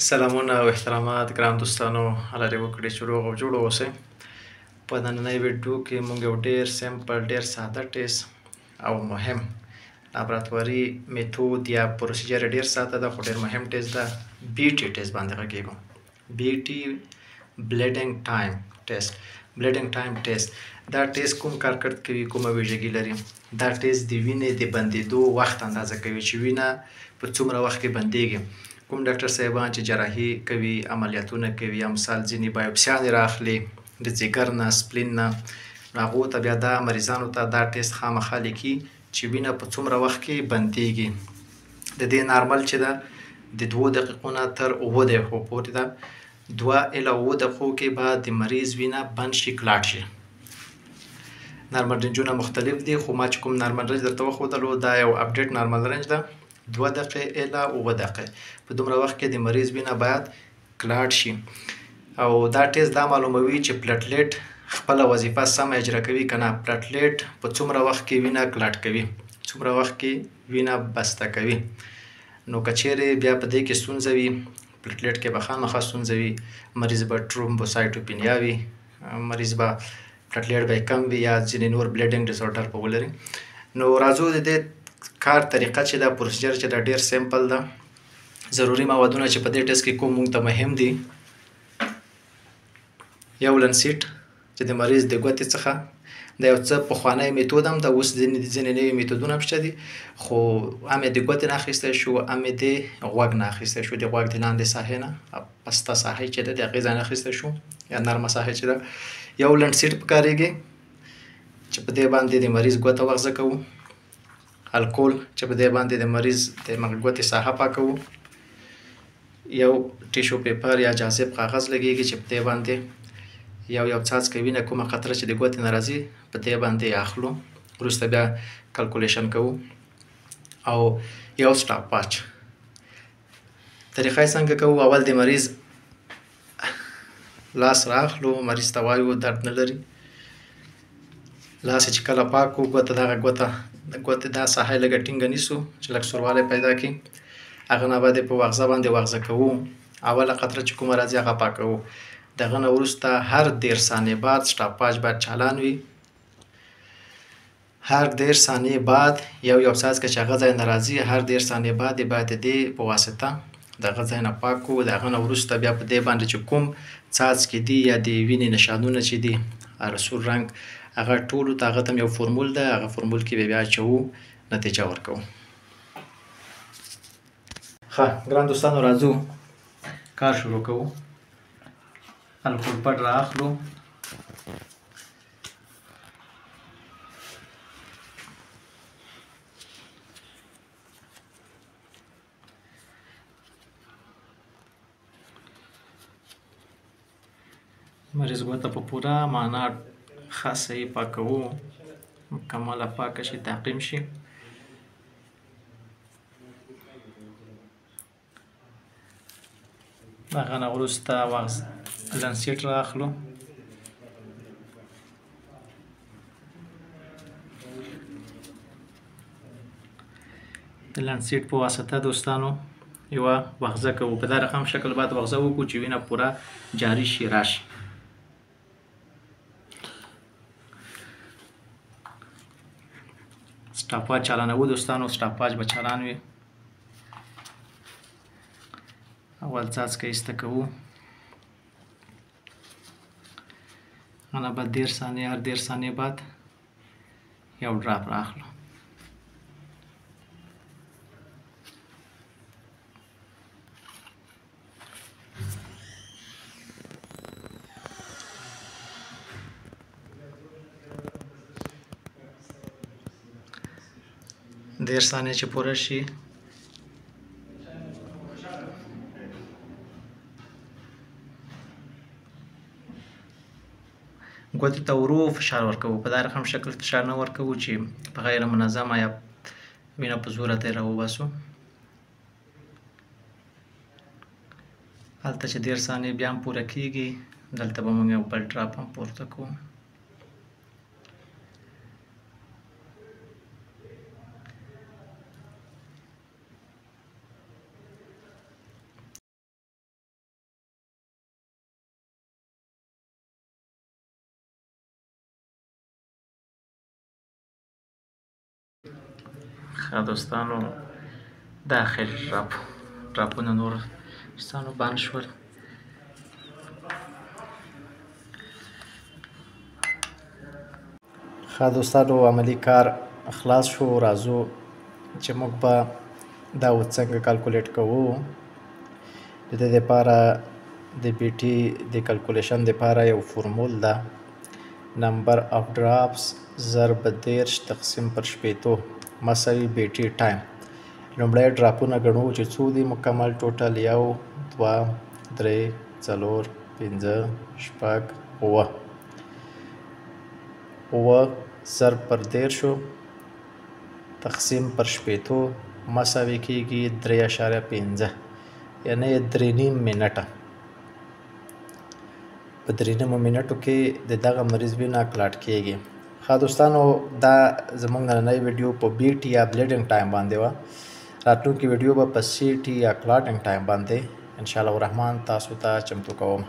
سلامونه او احترامات ګران دوستانو، الله دې وکړي چې روغ او جوړ اوسئ. په نننۍ ویډیو کې موږ یو ډېر سمپل، ډېر ساده ټیسټ او مهم لابراتواري میتود یا پروسیجر ډېر ساده ده خو ډېر مهم ټیسټ ده. بي ټي ټیسټ باندې غږیږو. بي ټي بلیډینګ ټایم ټیسټ. بلیډینګ ټایم ټیسټ دا ټیسټ کوم کارکرد کوي، کومه ویژګي لري؟ دا ټیسټ د وینې د بندېدو وخت اندازه کوي چې وینه په څومره وخت کې بندېږي. کوم ډاکټر صاحبان چې جراحي کوي، عملیاتونه کوي، یا مثال ځینې بایوپسیانې رااخلي د ځیګر نه، سپلین نه، هغو ته بیا دا مریضانو ته دا ټیسټ خامخا لیکي چې وینه په څومره وخت کې بندېږي. د دې نارمل چې ده د 2 دقیقو نه تر 7 دقیقو پورې ده. 2 الی 7 دقیقو کې به د مریض وینه بند شي، کلاټ شي. نارمل رنجونه مختلف دي خو ما چې کوم نارمل رنج درته وښودلو دا یو اپډیټ نارمل رنج ده. 2 دقیقې الی 7 دقیقې په دومره وخت کې د مریض وینه باید کلاټ شي. او دا ټیسټ دا معلوموي چې پلټلیټ خپله وظیفه سمه اجرا کوي که نه. پلټلیټ په څومره وخت کې وینه کلاټ کوي، څومره وخت کې وینه بسته کوي. نو که چیرې بیا په دې کې ستونزه وي، پلټلیټ کې به خامخا ستونزه وي، مریض به ترومبوسایټوپینیا وي، مریض به پلټلیټ به یې کم وي یا ځینې نور بلیډینګ ډیسارډر به ولري. نو راځو د دې کار طریقه چې دا پروسیجر چې دا ډېر سمپل ده. ضروري موادونه چې په دې ټیسټ کې کوم موږ ته مهم دي: یو لنسیټ چې د مریض د ګوتې څخه دا یو څه پخوانی میتود هم ده، اوس ځینې نوي میتودونه هم شته دي، خو هم یې د ګوتې نه اخیستی شو، هم یې د غوږ نه اخیستی شو، د غوږ د لاندې ساحې نه، پسته ساحې چې ده د هغې ځای نه اخیستی شو، یا نرمه ساحې چې ده. یو لنسیټ پکارېږي چې په دې باندې د مریض ګوته وغځه کوو. الکول چې په دې باندې د مریض د ګوتې ساحه پاکوو. یو ټیشو پیپر یا جاذب کاغذ لګیږي چې په دې باندې یو څاڅکی وینه کومه قطره چې د ګوتې نه راځي په دې باندې اخلو. وروسته بیا کلکولیشن کوو. او یو سټاپ واچ. طریقه یې څنګه کوو؟ اول د مریض لاس رااخلو، مریض ته وایو درد نه لري. لاس یې چې کله پاک کړو، ګوته دغه ګوتې دا ساحه یې لږه ټینګه نیسو چې لږ سوروالی پیدا کړي. هغه نه بعد یې په وغځه باندې وغځه کوو. اوله قطره چې کومه راځي هغه پاکوو. د هغه نه وروسته هر 10 ثانیې بعد سټاپ واچ باید چالان وي. هر 10 ثانیې بعد یو څاڅکی چې هغه ځای نه راځي، هر 10 ثانیې بعد یې باید د دې په واسطه د هغه ځای نه پاک کړو. د هغه نه وروسته بیا په دې باندې چې کوم څاڅکي دي یا د وینې نشانونه چې دي، سور رنګ، هغه ټولو ته هغه ته یو فورمول ده، هغه فورمول کې بیا اچوو، نتیجه ورکوو. ښه ګران دوستانو، راځو کار شروع کوو. الکول پټ رااخلو. مریض ګوته په پوره معنا ښه صحیح پاکوو، مکمله پاکه شي، تعقیم شي. د هغه نه وروسته لنسیټ رااخلو. د لنسیټ په واسطه دوستانو یوه وغځه کوو. په دا رقم شکل باید وغځه وکړو چې وینه پوره جاري شي، راشي. سټاپ واچ چالانوو دوستانو. سټاپ واچ به چالان وي. اول څاڅکی ایسته کوو. هغه نه بعد 10 ثانیې، هر 10 ثانیې بعد یو ډراپ رااخلو. دېرش ثانیې چې پوره شي، ګوتې ته ورو فشار ورکوو. په دا رقم شکل فشار نه ورکوو چې په غیر منظمه یا وینه په زوره ترې راوباسو. هلته چې 10 ثانیې بیا هم پوره کېږي، دلته به موږ یو بل ډراپ هم پورته کوو. دوستانو داخل ډراپونه نور دوستانو بند شول. دوستانو عملی کار خلاص شو. راځو چې موږ به دا څنګه کالکولیټ کوو. د دې دپاره د بی ټي د کالکولیشن دپاره یو فورمول ده، نمبر آف ډراپس ضرب 30 تقسیم پر شپېتو مساوي بی ټي ټایم. لومړی ډراپونه ګڼو چې څو دي مکمل ټوټل 1 2 3 4 5 6 7 ضرب پر 30 تقسیم پر شپېتو مساوي کېږي 3.5 یعنی 3.5 منټه. په 3.5 منټو کې د دغه مریض وینه کلاټ کېږي. دوستانو دا زموږ نننۍ ویډیو په بی ټي یا بلیډنګ ټایم باندې وه. راتلونکې ویډیو به په سی ټي یا کلاټنګ ټایم باندې انشاءالله الرحمن تاسو ته چمتو کوم.